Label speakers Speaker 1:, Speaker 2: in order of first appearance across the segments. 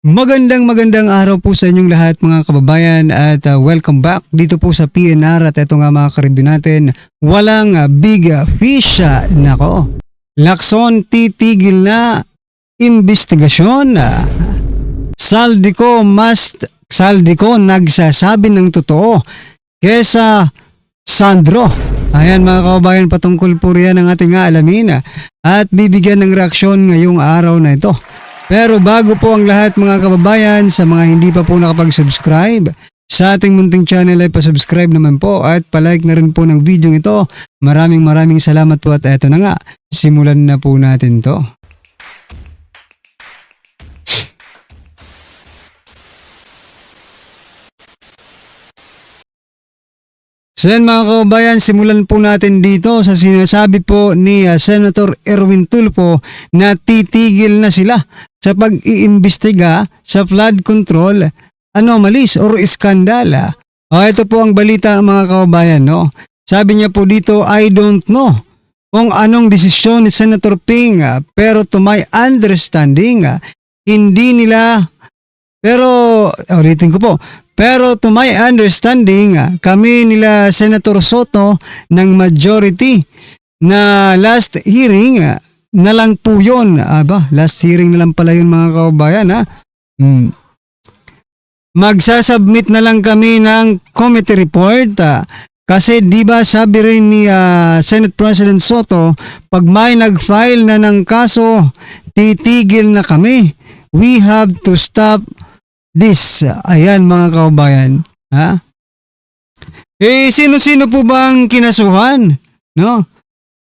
Speaker 1: Magandang araw po sa inyong lahat mga kababayan at welcome back dito po sa PNR at ito nga mga ka-review natin, walang big fish. Nako, Lacson titigil na investigasyon. Saldico nagsasabi ng totoo kesa Sandro. Ayan mga kababayan, patungkol po riyan ang ating alamin at bibigyan ng reaksyon ngayong araw na ito. Pero bago po ang lahat mga kababayan, sa mga hindi pa po nakapag-subscribe sa ating munting channel ay pasubscribe naman po at palike na rin po ng video ito. Maraming salamat po at eto na nga, simulan na po natin to. So yan mga kababayan, simulan po natin dito sa sinasabi po ni Senator Erwin Tulfo na titigil na sila sa pag-iimbestiga sa flood control anomalies or iskandala. Ito po ang balita mga kababayan. No? Sabi niya po dito, I don't know kung anong desisyon ni Senator Ping pero to my understanding, hindi nila, pero ulitin ko po, pero to my understanding, kami nila Senator Soto ng majority na last hearing na lang po yun. Last hearing na lang pala yun mga kababayan. Magsasubmit na lang kami ng committee report kasi di ba sabi rin ni Senate President Soto, pag may nag-file na ng kaso, titigil na kami. We have to stop this. Ayan mga kababayan. Sino-sino po ba ang kinasuhan? No?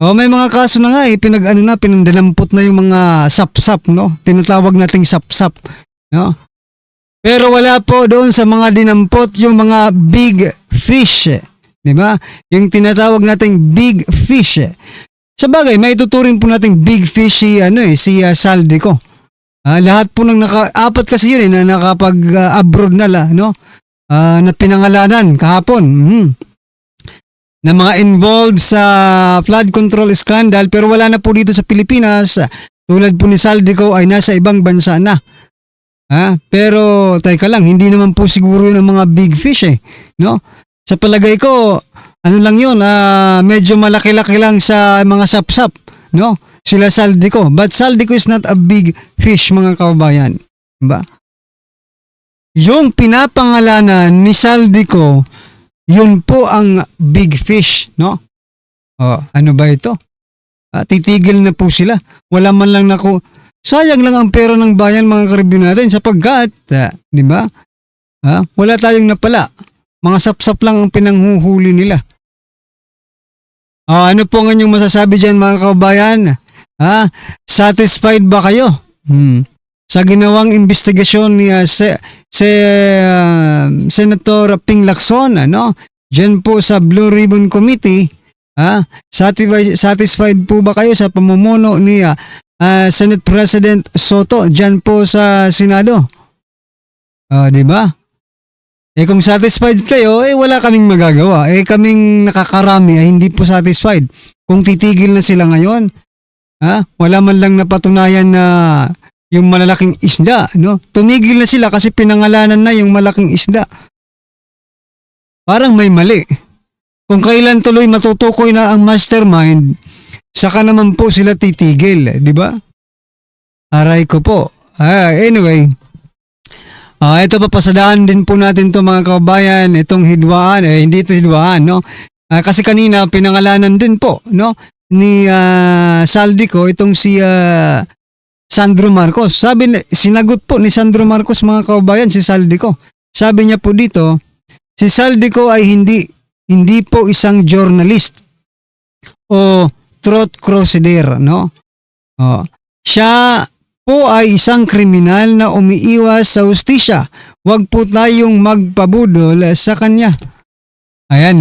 Speaker 1: May mga kaso na nga pinandalampot na yung mga sapsap, no? Tinatawag nating sapsap, no? Pero wala po doon sa mga dinampot yung mga big fish, di ba? Yung tinatawag nating big fish. Sa bagay, may tuturing po nating big fish si Saldico. Lahat po ng apat kasi yun na nakapag-abroad na no? Na pinangalanan kahapon. Na mga involved sa flood control scandal pero wala na po dito sa Pilipinas. Tulad po ni Saldico ay nasa ibang bansa na. Pero teka lang, hindi naman po siguro yun ang mga big fish no? Sa palagay ko, lang yun, medyo malaki-laki lang sa mga sapsap, no? Sila Saldico. But Saldico is not a big fish mga kababayan. Diba? Yung pinapangalanan ni Saldico, yun po ang big fish, no? Ano ba ito? Titigil na po sila. Wala man lang sayang lang ang pera ng bayan mga ka-review natin sapagkat, di ba? Wala tayong napala. Mga sapsap lang ang pinanghuhuli nila. Ano po ang inyong masasabi dyan mga kababayan? Satisfied ba kayo? Sa ginawang investigasyon ni Senator Ping Lacson, Diyan po sa Blue Ribbon Committee, satisfied po ba kayo sa pamumuno ni Senate President Soto diyan po sa Senado? Di ba? Kung satisfied kayo, wala kaming magagawa. Kaming nakakarami ay hindi po satisfied. Kung titigil na sila ngayon, wala man lang napatunayan na yung malalaking isda, no? Tumigil na sila kasi pinangalanan na yung malaking isda. Parang may mali. Kung kailan tuloy matutukoy na ang mastermind, saka naman po sila titigil, di ba? Aray ko po. Anyway, ito papasadaan din po natin to mga kababayan, itong hidwaan, hindi ito hidwaan, no? Kasi kanina pinangalanan din po, no? Ni Saldico itong si Sandro Marcos. Sinagot po ni Sandro Marcos mga kababayan si Saldico. Sabi niya po dito, si Saldico ay hindi po isang journalist o truth crusader, no? Siya po ay isang kriminal na umiiwas sa hustisya. Huwag po tayong magpabudol sa kanya. Ayan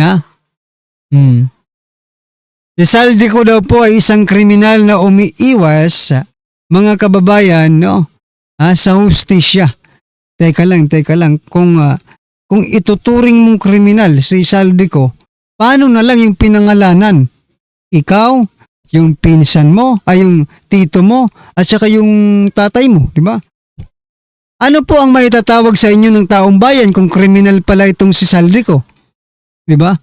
Speaker 1: Si Saldico daw po ay isang kriminal na umiiwas mga kababayan, no? Sa hustisya. Teka lang. Kung ituturing mong kriminal si Saldico, paano na lang yung pinangalanan? Ikaw, yung pinsan mo, yung tito mo, at saka yung tatay mo, di ba? Ano po ang maitatawag sa inyo ng taong bayan kung kriminal pala itong si Saldico? 'Di ba?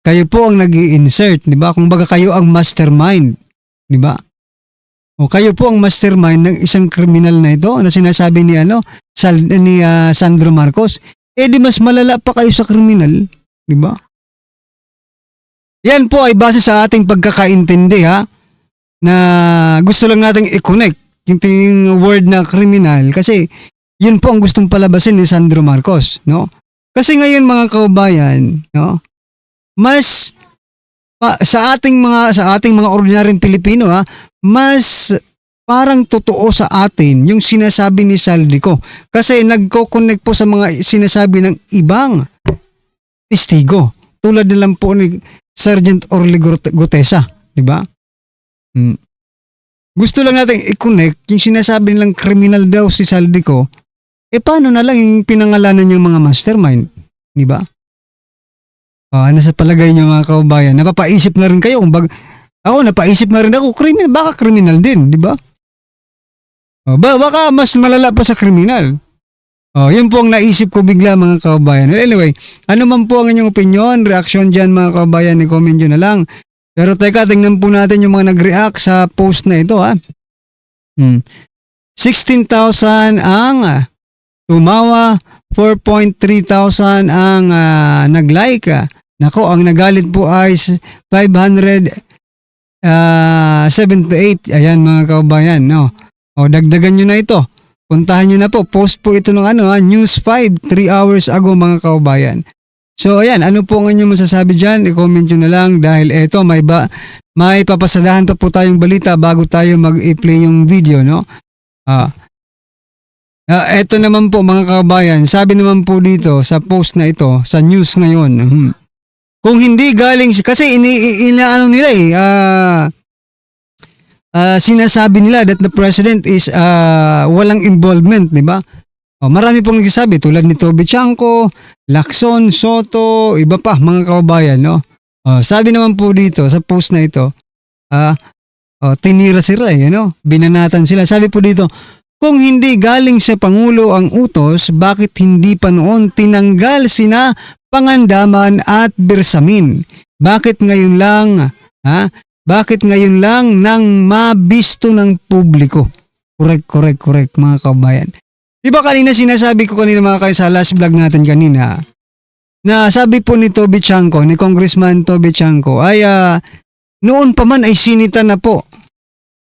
Speaker 1: Kayo po ang nag-i-insert, 'di ba? Kung baga kayo ang mastermind, 'di ba? O kayo po ang mastermind ng isang kriminal na ito na sinasabi ni Sandro Marcos. Di mas malala pa kayo sa kriminal, 'di ba? Yan po ay base sa ating pagkakaintindi ha, na gusto lang nating i-connect yung word na kriminal kasi yun po ang gustong palabasin ni Sandro Marcos, no? Kasi ngayon mga kaubayan, no? Mas sa ating mga ordinaryong Pilipino ha, mas parang totoo sa atin yung sinasabi ni Saldico kasi nagko-connect po sa mga sinasabi ng ibang testigo tulad na lang po ni Sergeant Orly Gutesa, di ba? Gusto lang natin i-connect yung sinasabi nilang kriminal daw si Saldico, paano na lang yung pinangalanan yung mga mastermind, di ba? Ano sa palagay niyo mga kaubayan? Napapaisip na rin kayo kung ako napaisip na rin ako, baka kriminal din, di ba? Baka mas malala pa sa kriminal. Yun po ang naisip ko bigla mga kaubayan. Anyway, ano man po ang inyong opinion, reaksyon dyan mga kaubayan, i-comment nyo na lang. Pero teka, tingnan po natin yung mga nag-react sa post na ito ha. 16,000 ang tumawa, 4,300 ang nag-like. Nako, ang nagalit po ay 578. Ayan mga kaubayan, no. Dagdagan nyo na ito. Puntahan nyo na po. Post po ito ng News 5, 3 hours ago mga kaubayan. So ayan, ano po ang inyong masasabi dyan? I-comment nyo na lang dahil eto may papasadahan pa po tayong balita bago tayo mag-i-play yung video, no? Eto naman po mga kaubayan, sabi naman po dito sa post na ito, sa news ngayon, kung hindi galing, kasi inaano nila sinasabi nila that the president is walang involvement, di ba? Marami pong nagsasabi tulad ni Toby Chanco, Lacson, Soto, iba pa mga kaubayan, no? Sabi naman po dito sa post na ito, tinira sila, binanatan sila. Sabi po dito, kung hindi galing sa Pangulo ang utos, bakit hindi pa noon tinanggal sina Pangandaman at Bersamin? Bakit ngayon lang, Bakit ngayon lang nang mabisto ng publiko? Correct mga kabayan. Diba kanina sinasabi ko mga kayo sa last vlog natin kanina, na sabi po ni Toby Chanco, ni Congressman Toby Chanco, ay noon pa man ay sinita na po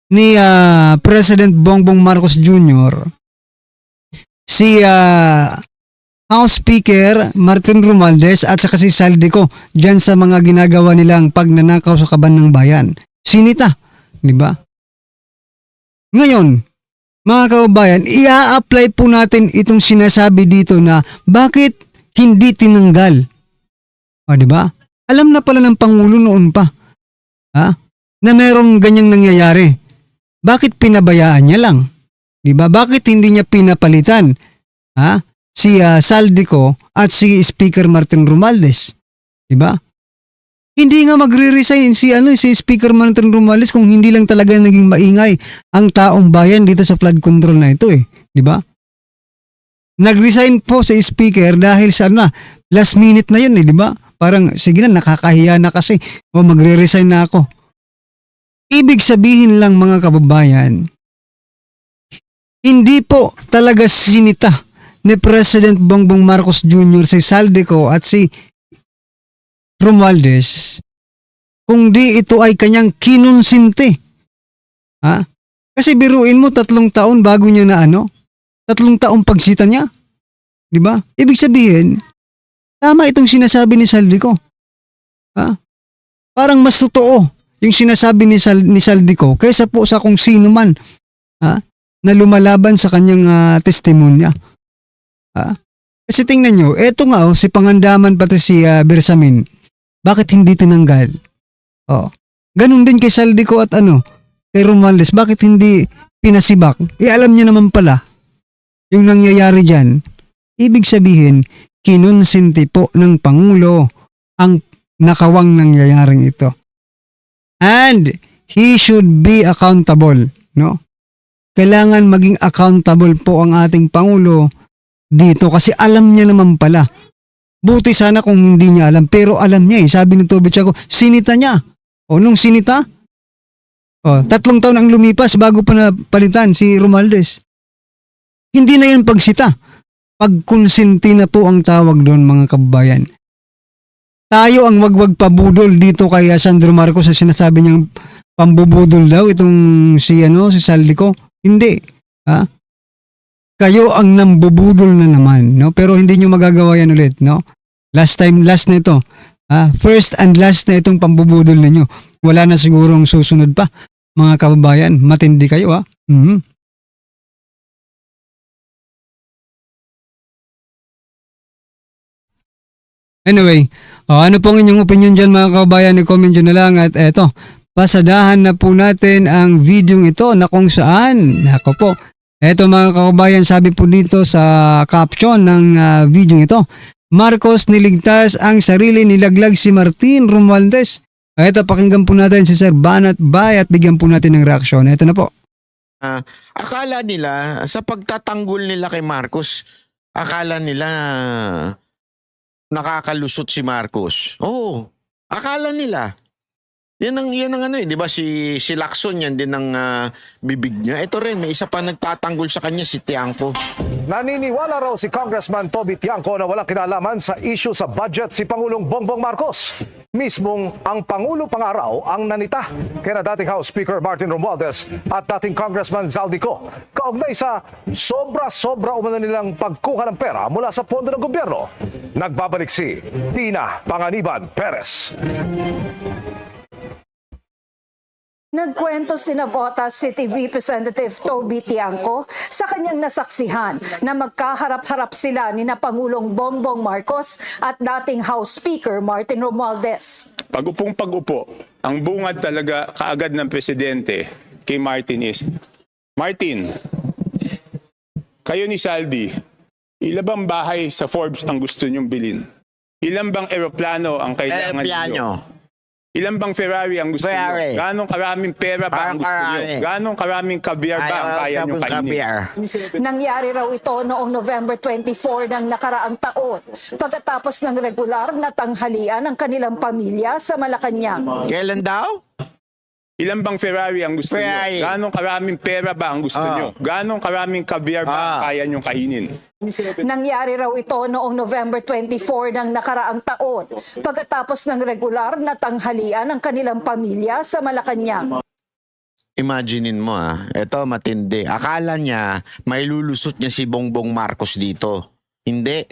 Speaker 1: ni President Bongbong Marcos Jr. si House Speaker Martin Romualdez at saka si Saldico dyan sa mga ginagawa nilang pagnanakaw sa kaban ng bayan. Sinita, di ba? Ngayon, mga kaubayan, i-apply po natin itong sinasabi dito na bakit hindi tinanggal. Di ba? Alam na pala ng Pangulo noon pa na merong ganyang nangyayari. Bakit pinabayaan niya lang? Di ba? Bakit hindi niya pinapalitan? Si Saldico at si Speaker Martin Romualdez, 'di ba? Hindi nga magre-resign si Speaker Martin Romualdez kung hindi lang talaga naging maingay ang taong bayan dito sa flood control na ito 'di ba? Nag-resign po si Speaker dahil sa last minute na 'yun 'di ba? Parang sige na, nakakahiya na kasi magre-resign na ako. Ibig sabihin lang mga kababayan, hindi po talaga sinita ni President Bongbong Marcos Jr. si Saldico at si Romualdez, kung di ito ay kanyang kinonsinti. Kasi biruin mo 3 taon bago niya na 3 taong pagsita niya. Di ba? Ibig sabihin, tama itong sinasabi ni Saldico. Parang mas totoo yung sinasabi ni Saldico kaysa po sa kung sino man na lumalaban sa kanyang testimonya. Kasi tingnan nyo, eto nga si Pangandaman pati si Bersamin, bakit hindi tinanggal? Ganun din kay Saldico at kay Romualdez, bakit hindi pinasibak? Alam niya naman pala yung nangyayari dyan. Ibig sabihin, kinonsinti po ng Pangulo ang nakawang nangyayaring ito. And he should be accountable, no? kailangan maging accountable po ang ating Pangulo dito kasi alam niya naman pala. Buti sana kung hindi niya alam, pero alam niya eh. Sabi ni Toby Chaco, sinita niya. O nung sinita, 3 taon ang lumipas bago pa napalitan si Romualdez. Hindi na yun pagsita. Pagkonsinti na po ang tawag doon, mga kababayan. Tayo ang wagwag pabudol dito kay Sandro Marcos sa sinasabi niyang pambubudol daw itong si Saldico. Hindi. Ha? Kayo ang nambubudol na naman, no? Pero hindi niyo magagawa yan ulit, no? Last na ito. First and last na itong pambubudol ninyo. Wala na sigurong susunod pa, mga kababayan. Matindi kayo, ha? Anyway, ano pong inyong opinion dyan, mga kababayan? I-comment nyo na lang. At eto, pasadahan na po natin ang video ito na kung saan, nako po, eto mga kababayan, sabi po dito sa caption ng video ito, Marcos niligtas ang sarili, nilaglag si Martin Romualdez. Eto, pakinggan po natin si Sir Banat Bay at bigyan po natin ng reaksyon. Eto na po.
Speaker 2: Akala nila, sa pagtatanggol nila kay Marcos, akala nila nakakalusot si Marcos. Oo, akala nila. Yan ang ano eh, di ba si Lacson yan din ang bibig niya. Ito rin, may isa pa nagtatanggol sa kanya, si Tiangco.
Speaker 3: Naniniwala raw si Congressman Toby Tiangco na walang kinalaman sa issue sa budget si Pangulong Bongbong Marcos. Mismong ang Pangulo pa nga raw ang nanita kina dating House Speaker Martin Romualdez at dating Congressman Zaldico. Kaugnay sa sobra-sobra umano nilang pagkuha ng pera mula sa pondo ng gobyerno. Nagbabalik si Tina Panganiban Perez.
Speaker 4: Nagkwento si Navotas City Representative Toby Tiangco sa kanyang nasaksihan na magkaharap-harap sila ni na Pangulong Bongbong Marcos at dating House Speaker Martin Romualdez.
Speaker 5: Pag-upo, ang bungad talaga kaagad ng presidente kay Martin is, Martin, kayo ni Saldi, ilan bang bahay sa Forbes ang gusto nyong bilhin? Ilan bang eroplano ang kailangan niyo? Ilan bang Ferrari ang gusto niyo? Ganong karaming pera ba ang gusto niyo? Ganong karaming caviar ba ang kaya niyo kainin?
Speaker 4: Nangyari raw ito noong November 24 ng nakaraang taon pagkatapos ng regular na tanghalian ng kanilang pamilya sa Malacanang.
Speaker 2: Kailan daw?
Speaker 5: Ilan bang Ferrari ang gusto niyo? Ganong karaming pera ba ang gusto niyo? Ganong karaming caviar ba ang kaya niyo kainin?
Speaker 4: Nangyari raw ito noong November 24 ng nakaraang taon pagkatapos ng regular na tanghalian ng kanilang pamilya sa Malacanang.
Speaker 2: Imaginein mo ito matindi. Akala niya may lulusot niya si Bongbong Marcos dito. Hindi.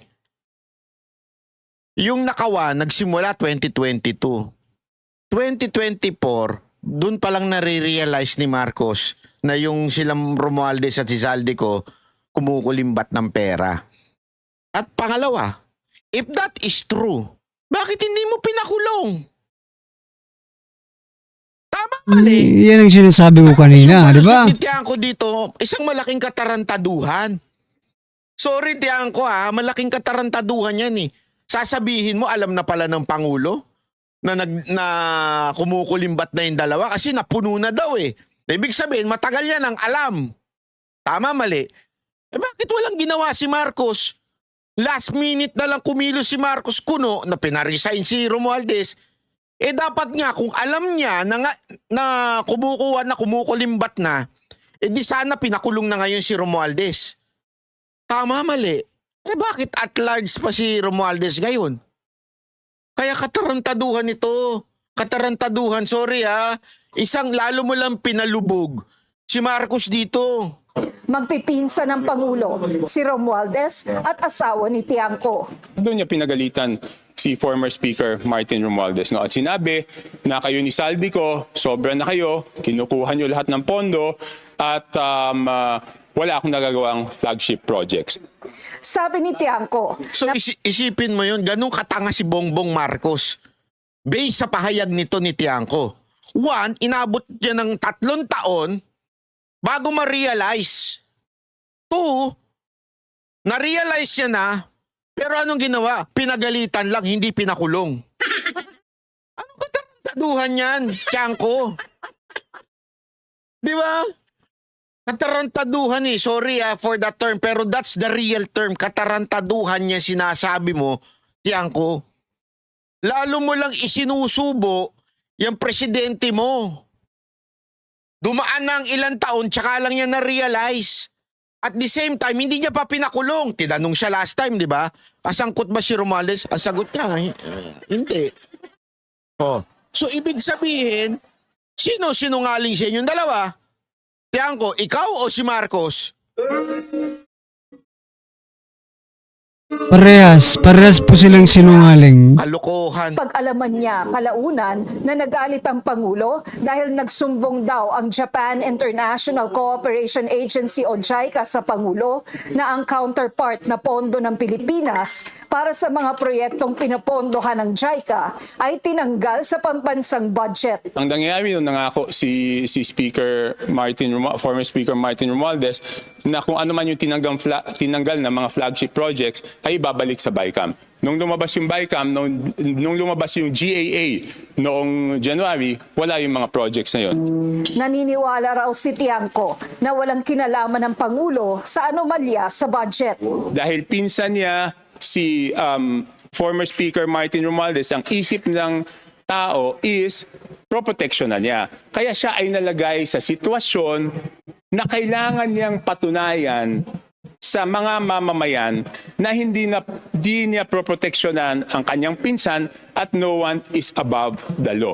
Speaker 2: Yung nakawa nagsimula 2022. 2024, dun palang nare-realize ni Marcos na yung silang Romualdez at si Zaldico kumukulimbat ng pera. At pangalawa, if that is true, bakit hindi mo pinakulong? Tama mali.
Speaker 1: Yan ang sinasabi ko kanina, di ba?
Speaker 2: Si Tiangco dito, isang malaking katarantaduhan. Sorry Tiangco malaking katarantaduhan yan eh. Sasabihin mo, alam na pala ng Pangulo na kumukulimbat na yung dalawa kasi napuno na daw eh. Ibig sabihin, matagal yan ang alam. Tama mali. Bakit walang ginawa si Marcos? Last minute na lang kumilos si Marcos kuno na pinaresign si Romualdez. Dapat nga kung alam niya na kumukuha na kumukulimbat na, di sana pinakulong na ngayon si Romualdez. Tama mali. Bakit at large pa si Romualdez ngayon? Kaya katarantaduhan ito. Katarantaduhan, sorry Isang lalo mo lang pinalubog si Marcos dito.
Speaker 4: Magpipinsa ng Pangulo, si Romualdez at asawa ni Tiangco.
Speaker 5: Doon niya pinagalitan si former Speaker Martin Romualdez. No? At sinabi na kayo ni Saldico, sobra na kayo, kinukuha niyo lahat ng pondo at wala akong nagagawang flagship projects.
Speaker 4: Sabi ni Tiangco.
Speaker 2: So isipin mo yun, ganun katanga si Bongbong Marcos. Based sa pahayag nito ni Tiangco. 1, inabot niya ng 3 taon bago ma-realize. 2, na-realize niya na, pero anong ginawa? Pinagalitan lang, hindi pinakulong. Anong katarantaduhan yan, Tiangco? Di ba? Katarantaduhan eh. Sorry for that term, pero that's the real term. Katarantaduhan niya sinasabi mo, Tiangco. Lalo mo lang isinusubo yung presidente mo. Dumaan na ang ilang taon, tsaka lang niya na-realize. At the same time, hindi niya pa pinakulong. Tinanong siya last time, di ba? Asangkot ba si Romales? Ang sagot niya, hindi. Oh. So, ibig sabihin, sino sinungaling sa inyong dalawa? Tiangco, ikaw o si Marcos?
Speaker 1: Parehas po silang sinungaling.
Speaker 2: Kalokohan.
Speaker 4: Pag-alaman niya kalaunan na nagalit ang Pangulo dahil nagsumbong daw ang Japan International Cooperation Agency o JICA sa Pangulo na ang counterpart na pondo ng Pilipinas para sa mga proyektong pinapondohan ng JICA ay tinanggal sa pambansang budget.
Speaker 5: Ang nangyayari nung nangako si former Speaker Martin Romualdez na kung ano man yung tinanggal na mga flagship projects ay babalik sa BICAM. Nung lumabas yung BICAM, nung lumabas yung GAA noong January, wala yung mga projects na yun.
Speaker 4: Naniniwala raw si Tiangco na walang kinalaman ng Pangulo sa anomalya sa budget.
Speaker 5: Dahil pinsan niya si former Speaker Martin Romualdez, ang isip ng tao is pro-protection na niya. Kaya siya ay nalagay sa sitwasyon na kailangan niyang patunayan sa mga mamamayan na di niya proproteksyonan ang kanyang pinsan at no one is above the law.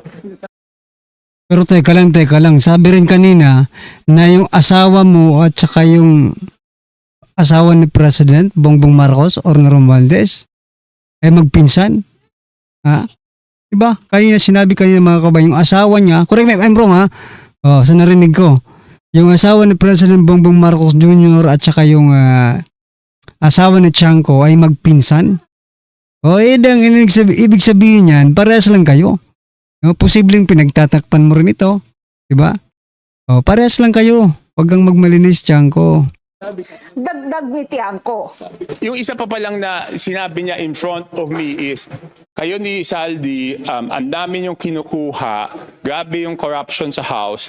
Speaker 1: Pero teka lang. Sabi rin kanina na yung asawa mo at saka yung asawa ni President Bongbong Marcos or na Romualdez ay magpinsan. Ha? Diba? Sinabi kanina mga kabayan, yung asawa niya, correct me if I'm wrong ha? Sa narinig ko. Yung asawa ni President Bongbong Marcos Jr. at saka yung asawa ni Tiangco ay magpinsan. Ibig sabihin yan, parehas lang kayo. Posibleng pinagtatakpan mo rin ito. Diba? Parehas lang kayo. Huwag kang magmalinis, Tiangco.
Speaker 4: Dagdag ni Tiangco.
Speaker 5: Yung isa pa palang na sinabi niya in front of me is, kayo ni Saldi, ang dami yung kinukuha, grabe yung corruption sa House,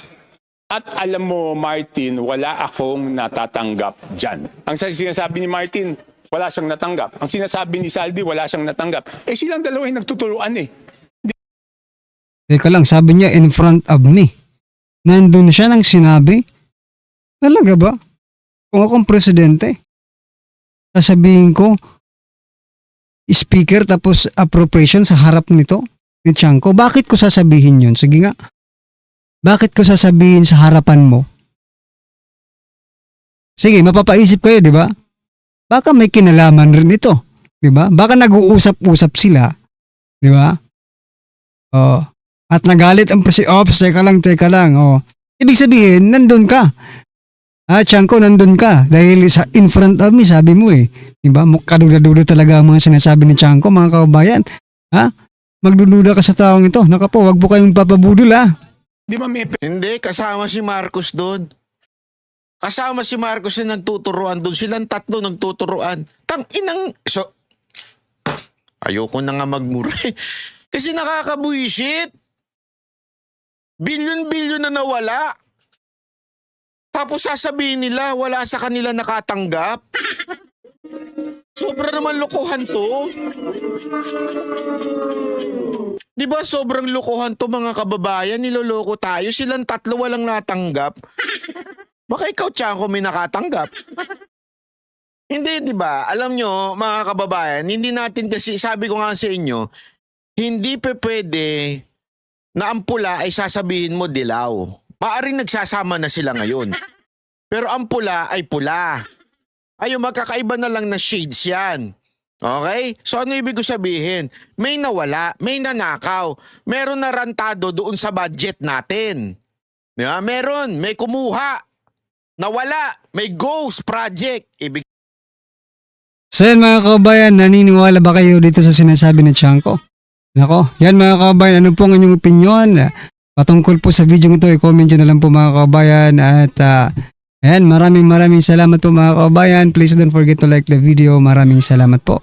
Speaker 5: at alam mo, Martin, wala akong natatanggap dyan. Ang sinasabi ni Martin, wala siyang natanggap. Ang sinasabi ni Saldi, wala siyang natanggap. Silang dalawa yung nagtuturuan eh.
Speaker 1: Teka lang, sabi niya in front of me. Nandun siya nang sinabi. Talaga ba? Kung akong presidente, sasabihin ko, speaker tapos appropriation sa harap nito, ni Tiangco. Bakit ko sasabihin yun? Sige nga. Bakit ko sasabihin sa harapan mo? Sige, mapapaisip kayo, di ba? Baka may kinalaman rin ito. Di ba? Baka nag-uusap-usap sila. Di ba? At nagalit ang Ops, teka lang. Ibig sabihin, nandun ka. Tiangco, nandun ka. Dahil in front of me, sabi mo eh. Di ba? Kaduda-duda talaga ang mga sinasabi ni Tiangco, mga kababayan. Magdududa ka sa taong ito. Naka po, wag po kayong papabudol
Speaker 5: Di ba may
Speaker 2: Hindi, kasama si Marcos doon. Kasama si Marcos na nagtuturuan doon. Silang tatlo nagtuturuan. Ayoko na nga magmura eh. Kasi nakakabuisit. Bilyon-bilyon na nawala. Tapos sasabihin nila, wala sa kanila nakatanggap. Sobra naman lokohan to. Di ba sobrang lokohan to mga kababayan? Niloloko tayo. Silang tatlo walang natanggap. Baka ikaw, Tiangco, may nakatanggap. Hindi, di ba? Alam nyo, mga kababayan, hindi natin kasi, sabi ko nga sa inyo, hindi pwede na ang pula ay sasabihin mo dilaw. Maaring nagsasama na sila ngayon. Pero ang pula ay pula. Ayun, magkakaiba na lang na shades yan. Okay? So ano ibig ko sabihin? May nawala, may nanakaw, meron na rantado doon sa budget natin. Diba? Meron, may kumuha, nawala, may ghost project.
Speaker 1: So yan mga kababayan, naniniwala ba kayo dito sa sinasabi ni Tiangco? Nako, yan mga kababayan, ano po ang inyong opinion? Patungkol po sa video ito, i-comment nyo na lang po mga kababayan. At ayan, maraming salamat po mga kababayan. Please don't forget to like the video. Maraming salamat po.